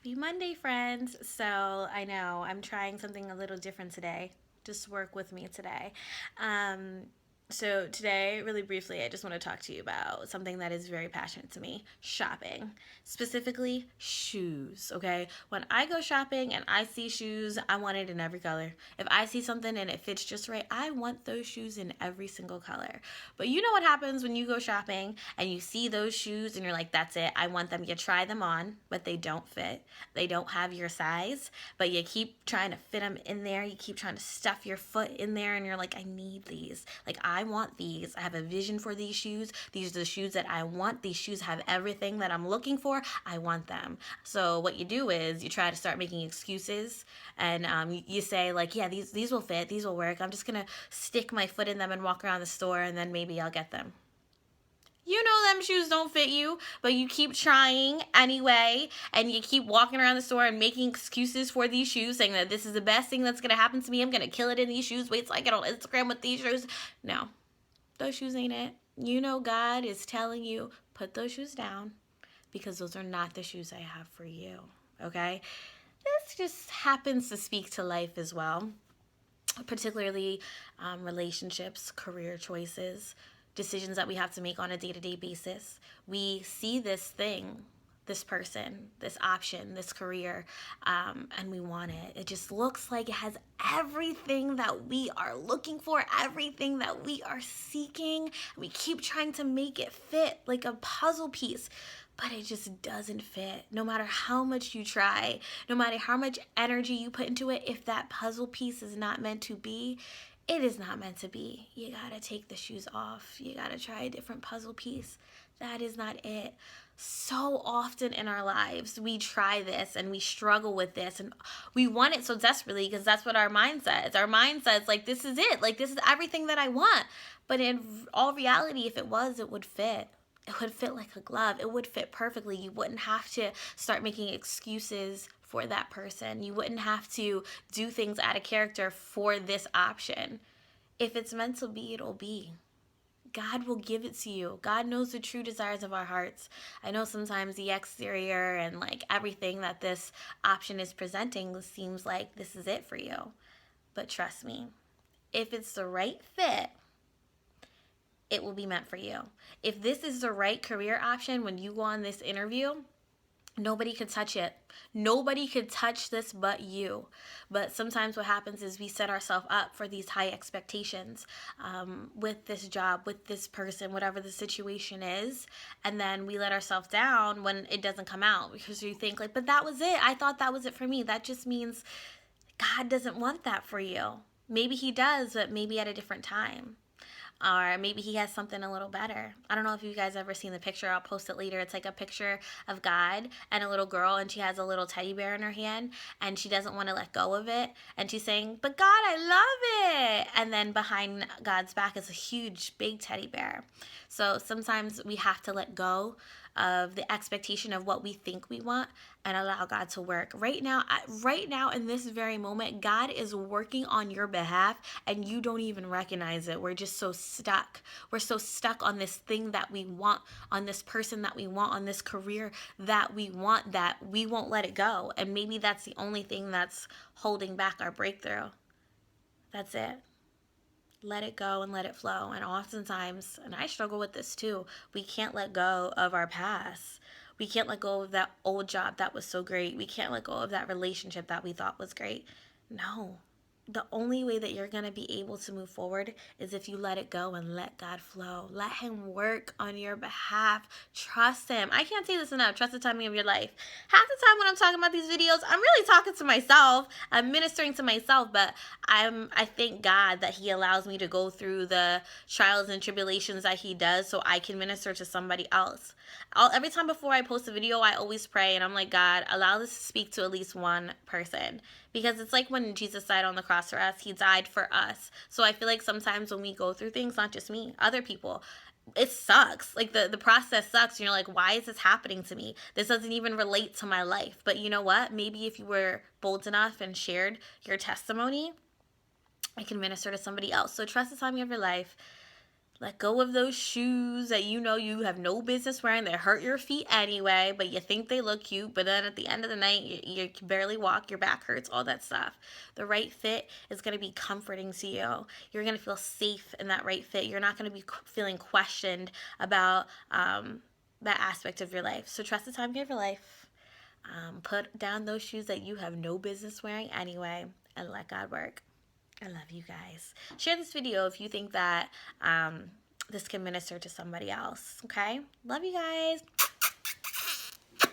Happy Monday, friends. So, I know I'm trying something a little different today. Just work with me today. Um, today, really briefly, I just want to talk to you about something that is very passionate to me: shopping, specifically shoes. Okay, when I go shopping and I see shoes, I want it in every color. If I see something and it fits just right, I want those shoes in every single color. But you know what happens when you go shopping and you see those shoes and you're like, that's it, I want them. You try them on, but they don't fit. They don't have your size, but you keep trying to fit them in there. You keep trying to stuff your foot in there and you're like, I need these. Like, I want these. I have a vision for these shoes. These are the shoes that I want. These shoes have everything that I'm looking for. I want them. So what you do is you try to start making excuses, and you say like, yeah, these will fit. These will work. I'm just gonna stick my foot in them and walk around the store, and then maybe I'll get them. You know them shoes don't fit you, but you keep trying anyway, and you keep walking around the store and making excuses for these shoes, saying that this is the best thing that's gonna happen to me. I'm gonna kill it in these shoes. Wait till I get on Instagram with these shoes. No, those shoes ain't it. You know God is telling you, put those shoes down, because those are not the shoes I have for you. Okay? This just happens to speak to life as well, particularly relationships, career choices, decisions that we have to make on a day-to-day basis. We see this thing, this person, this option, this career, and we want it. It just looks like it has everything that we are looking for, everything that we are seeking. We keep trying to make it fit like a puzzle piece, but it just doesn't fit. No matter how much you try, no matter how much energy you put into it, if that puzzle piece is not meant to be, it is not meant to be. You gotta take the shoes off. You gotta try a different puzzle piece. That is not it. So often in our lives, we try this and we struggle with this and we want it so desperately because that's what our mind says. Our mind says, like, this is it. Like, this is everything that I want. But in all reality, if it was, it would fit. It would fit like a glove. It would fit perfectly. You wouldn't have to start making excuses for that person. You wouldn't have to do things out of character for this option. If it's meant to be, it'll be. God will give it to you. God knows the true desires of our hearts. I know sometimes the exterior and like everything that this option is presenting seems like this is it for you. But trust me, if it's the right fit, it will be meant for you. If this is the right career option when you go on this interview, nobody could touch it. Nobody could touch this but you. But sometimes what happens is we set ourselves up for these high expectations with this job, with this person, whatever the situation is. And then we let ourselves down when it doesn't come out because you think like, but that was it. I thought that was it for me. That just means God doesn't want that for you. Maybe he does, but maybe at a different time. Or maybe he has something a little better. I don't know if you guys ever seen the picture. I'll post it later. It's like a picture of God and a little girl, and she has a little teddy bear in her hand, and she doesn't want to let go of it. And she's saying, but God, I love it. And then behind God's back is a huge, big teddy bear. So sometimes we have to let go of the expectation of what we think we want and allow God to work. Right now in this very moment, God is working on your behalf and you don't even recognize it. We're just so stuck. We're so stuck on this thing that we want, on this person that we want, on this career that we want, that we won't let it go. And maybe that's the only thing that's holding back our breakthrough. That's it. Let it go and let it flow. And oftentimes, and I struggle with this too, we can't let go of our past. We can't let go of that old job that was so great. We can't let go of that relationship that we thought was great. No, the only way that you're going to be able to move forward is if you let it go and let God flow. Let him work on your behalf. Trust him. I can't say this enough. Trust the timing of your life. Half the time when I'm talking about these videos, I'm really talking to myself. I'm ministering to myself, but I thank God that he allows me to go through the trials and tribulations that he does so I can minister to somebody else. Every time before I post a video, I always pray and I'm like, God, allow this to speak to at least one person. Because it's like when Jesus died on the cross for us, he died for us. So I feel like sometimes when we go through things, not just me, other people, it sucks. Like the process sucks. You're like, why is this happening to me? This doesn't even relate to my life. But you know what? Maybe if you were bold enough and shared your testimony, I can minister to somebody else. So trust the timing of your life. Let go of those shoes that you know you have no business wearing. They hurt your feet anyway, but you think they look cute. But then at the end of the night, you can barely walk, your back hurts, all that stuff. The right fit is going to be comforting to you. You're going to feel safe in that right fit. You're not going to be feeling questioned about that aspect of your life. So trust the timing of your life. Put down those shoes that you have no business wearing anyway, and let God work. I love you guys. Share this video if you think that this can minister to somebody else. Okay? Love you guys.